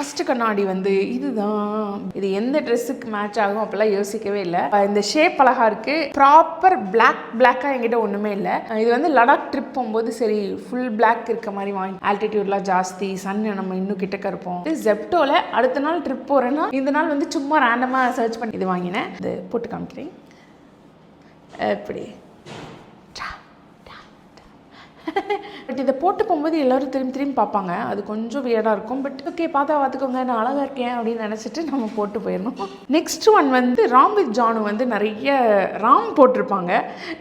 First கண்ணாடி வந்து இதுதான். இது எந்த ட்ரெஸ்ஸுக்கு மேட்ச் ஆகும் அப்போல்லாம் யோசிக்கவே இல்லை. இந்த ஷேப் அழகாக இருக்குது. ப்ராப்பர் பிளாக்காக என்கிட்ட ஒன்றுமே இல்லை. இது வந்து லடாக் ட்ரிப் போகும்போது சரி ஃபுல் பிளாக் இருக்க மாதிரி வாங்கி, ஆல்டிடியூட்லாம் ஜாஸ்தி, சன் நம்ம இன்னும் கிட்டக்க இருப்போம். இது ஜெப்டோவில் அடுத்த நாள் ட்ரிப் போகிறேன்னா இந்த நாள் வந்து சும்மா ரேண்டமாக சர்ச் பண்ணி இது வாங்கினேன். இது போட்டு காமிக்கிறேன். எப்படி பட் இதை போட்டு போகும்போது எல்லோரும் திரும்பி பார்ப்பாங்க. அது கொஞ்சம் வியர்டாக இருக்கும். பட் ஓகே, பார்த்தா பார்த்துக்கோங்க, நான் அழகாக இருக்கேன் அப்படின்னு நினச்சிட்டு நம்ம போட்டு போயிடணும். நெக்ஸ்ட் ஒன் வந்து ராம் வித் ஜானு வந்து நிறைய ராம் போட்டிருப்பாங்க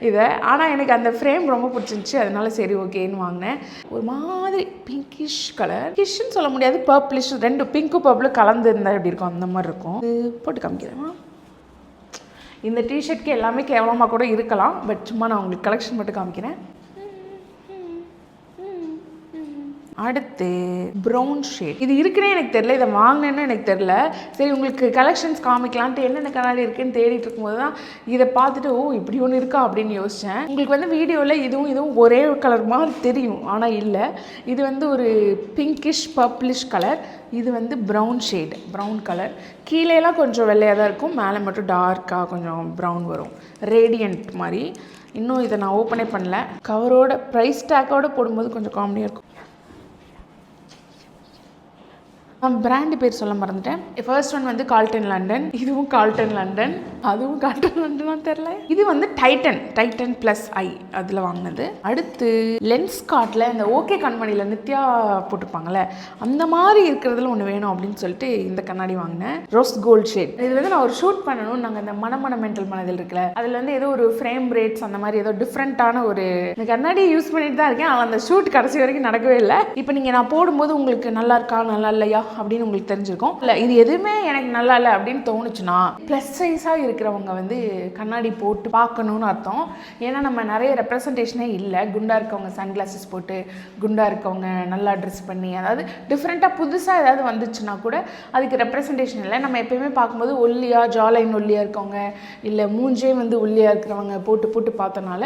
இதை. ஆனால் எனக்கு அந்த ஃப்ரேம் ரொம்ப பிடிச்சிருந்துச்சி, அதனால சரி ஓகேன்னு வாங்கினேன். ஒரு மாதிரி பிங்கிஷ் கலர், கிஷ்ன்னு சொல்ல முடியாது, பர்பிளிஷ், ரெண்டு பிங்க்கு பர்பிளும் கலந்து இருந்தால் எப்படி இருக்கும் அந்த மாதிரி இருக்கும். இது போட்டு காமிக்கிறேன். இந்த டிஷர்ட்க்கு எல்லாமே கேவலமாக கூட இருக்கலாம். பட் சும்மா நான் உங்களுக்கு கலெக்ஷன் மட்டும் காமிக்கிறேன். அடுத்து ப்ரௌன் ஷேட். இது இருக்குன்னே எனக்கு தெரியல, இதை வாங்கினேன்னு எனக்கு தெரியல. சரி உங்களுக்கு கலெக்ஷன்ஸ் காமிக்கலான்ட்டு என்னென்ன கண்ணாடி இருக்குன்னு தேடிட்டு இருக்கும்போது தான் இதை பார்த்துட்டு ஓ இப்படி ஒன்று இருக்கா அப்படின்னு யோசித்தேன். உங்களுக்கு வந்து வீடியோவில் இதுவும் ஒரே கலர் மாதிரி தெரியும், ஆனால் இல்லை. இது வந்து ஒரு பிங்கிஷ் பர்பிளிஷ் கலர். இது வந்து ப்ரௌன் ஷேட், ப்ரௌன் கலர். கீழேலாம் கொஞ்சம் வெள்ளையாக தான் இருக்கும், மேலே மட்டும் டார்க்காக கொஞ்சம் ப்ரௌன் வரும், ரேடியன்ட் மாதிரி. இன்னும் இதை நான் ஓப்பனே பண்ணல. கவரோட ப்ரைஸ் டேக்கோடு போடும்போது கொஞ்சம் காமெடியாக இருக்கும். பிராண்டு பேர் சொல்ல மறந்துட்டேன். ஃபர்ஸ்ட் ஒன் வந்து கால்டன் லண்டன். இதுவும் கால்டன் லண்டன், அதுவும் கால்டன் லண்டனாக தெரில. இது வந்து டைட்டன் ப்ளஸ் ஐ அதில் வாங்கினது. அடுத்து லென்ஸ் கார்ட்டில் இந்த ஓகே கண்மணியில் நித்யா போட்டிருப்பாங்கள்ல அந்த மாதிரி இருக்கிறதுல ஒன்று வேணும் அப்படின்னு சொல்லிட்டு இந்த கண்ணாடி வாங்கினேன். Rose gold shade. இது வந்து நான் ஒரு ஷூட் பண்ணணும். நாங்கள் இந்த மென்டல் மனதில் இருக்குல்ல, அதில் வந்து ஏதோ ஒரு ஃப்ரேம் ரேட்ஸ் அந்த மாதிரி ஏதோ டிஃப்ரெண்ட்டான ஒரு இந்த கண்ணாடி யூஸ் பண்ணிட்டு தான் இருக்கேன். ஆனால் அந்த ஷூட் கடைசி வரைக்கும் நடக்கவே இல்லை. இப்போ நீங்கள் நான் போடும்போது உங்களுக்கு நல்லா இருக்கா நல்லா இல்லையா அப்படின்னு உங்களுக்கு தெரிஞ்சிருக்கும். இல்லை இது எதுவுமே எனக்கு நல்லா இல்லை அப்படின்னு தோணுச்சுன்னா ப்ளஸ் சைஸாக இருக்கிறவங்க வந்து கண்ணாடி போட்டு பார்க்கணுன்னு அர்த்தம். ஏன்னா நம்ம நிறைய ரெப்ரசன்டேஷனே இல்லை. குண்டாக இருக்கவங்க சன்கிளாஸஸ் போட்டு, குண்டாக இருக்கவங்க நல்லா ட்ரெஸ் பண்ணி, அதாவது டிஃப்ரெண்ட்டாக புதுசாக ஏதாவது வந்துச்சுன்னா கூட அதுக்கு ரெப்ரசன்டேஷன் இல்லை. நம்ம எப்பயுமே பார்க்கும்போது ஒல்லியாக ஜாலைன் ஒல்லியாக இருக்கவங்க, இல்லை மூஞ்சே வந்து ஒல்லியாக இருக்கிறவங்க போட்டு பார்த்தனால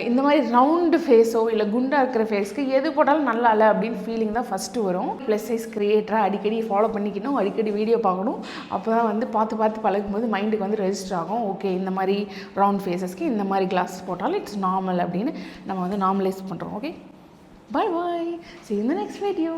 இந்த மாதிரி ரவுண்டு ஃபேஸோ இல்லை குண்டாக இருக்கிற ஃபேஸ்க்கு எது போட்டாலும் நல்லா இல்லை அப்படின்னு ஃபீலிங் தான் ஃபஸ்ட்டு வரும். ப்ளஸ் சைஸ் கிரியேட்டராக அடிக்கடி ஃபாலோ பண்ணிக்கணும், அடிக்கடி வீடியோ பார்க்கணும். அப்போ தான் வந்து பார்த்து பழகும்போது மைண்டுக்கு வந்து ரெஜிஸ்டர் ஆகும். ஓகே இந்த மாதிரி ரவுண்ட் ஃபேஸஸ்க்கு இந்த மாதிரி கிளாஸ் போட்டாலும் இட்ஸ் நார்மல் அப்படின்னு நம்ம வந்து நார்மலைஸ் பண்ணுறோம். Okay, bye bye, see you in the next video.